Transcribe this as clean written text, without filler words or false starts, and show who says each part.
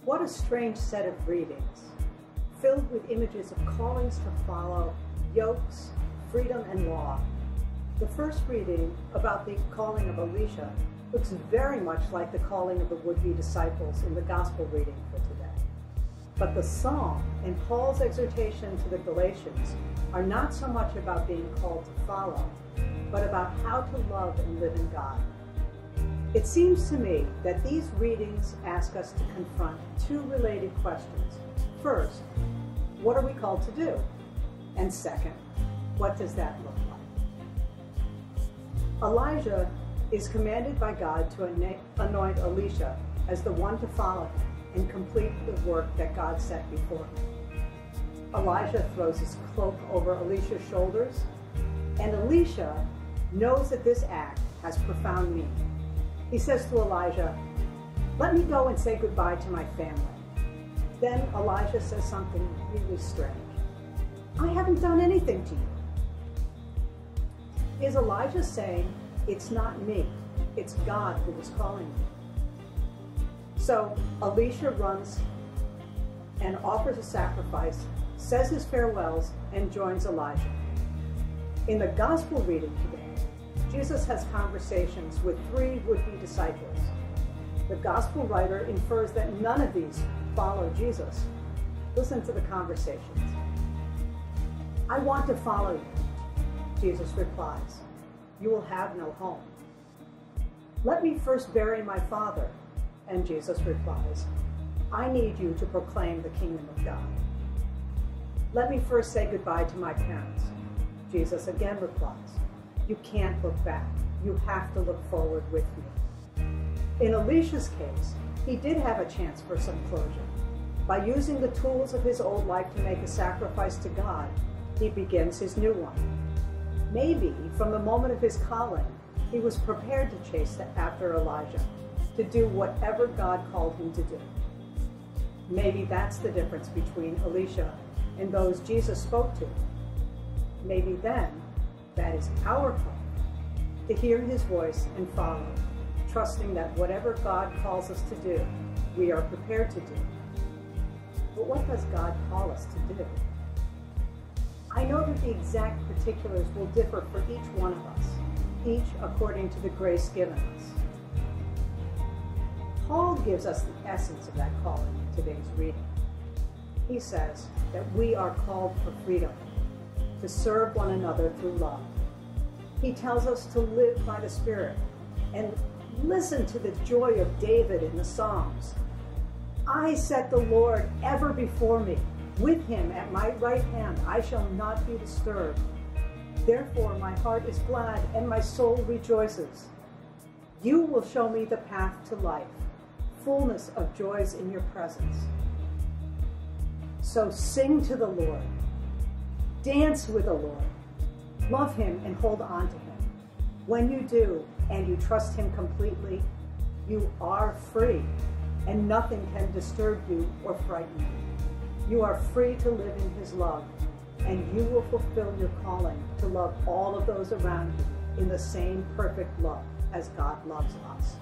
Speaker 1: What a strange set of readings, filled with images of callings to follow, yokes, freedom, and law. The first reading about the calling of Elisha looks very much like the calling of the would-be disciples in the gospel reading for today. But the psalm and Paul's exhortation to the Galatians are not so much about being called to follow, but about how to love and live in God. It seems to me that these readings ask us to confront two related questions. First, what are we called to do? And second, what does that look like? Elijah is commanded by God to anoint Elisha as the one to follow him and complete the work that God set before him. Elijah throws his cloak over Elisha's shoulders, and Elisha knows that this act has profound meaning. He says to Elijah, "Let me go and say goodbye to my family." Then Elijah says something really strange. "I haven't done anything to you." Is Elijah saying, "It's not me, it's God who is calling me"? So Elisha runs and offers a sacrifice, says his farewells, and joins Elijah. In the gospel reading today, Jesus has conversations with three would-be disciples. The gospel writer infers that none of these follow Jesus. Listen to the conversations. "I want to follow you," Jesus replies. "You will have no home." "Let me first bury my father," and Jesus replies, "I need you to proclaim the kingdom of God." "Let me first say goodbye to my parents." Jesus again replies, "You can't look back. You have to look forward with me." In Elisha's case, he did have a chance for some closure. By using the tools of his old life to make a sacrifice to God, he begins his new one. Maybe from the moment of his calling, he was prepared to chase after Elijah, to do whatever God called him to do. Maybe that's the difference between Elisha and those Jesus spoke to. Maybe then, that is our call, to hear his voice and follow, trusting that whatever God calls us to do, we are prepared to do. But what does God call us to do? I know that the exact particulars will differ for each one of us, each according to the grace given us. Paul gives us the essence of that calling in today's reading. He says that we are called for freedom, to serve one another through love. He tells us to live by the Spirit, and listen to the joy of David in the Psalms. "I set the Lord ever before me. With him at my right hand I shall not be disturbed. Therefore my heart is glad and my soul rejoices. You will show me the path to life, fullness of joys in your presence." So sing to the Lord. Dance with the Lord. Love him and hold on to him. When you do, and you trust him completely, you are free, and nothing can disturb you or frighten you. You are free to live in his love, and you will fulfill your calling to love all of those around you in the same perfect love as God loves us.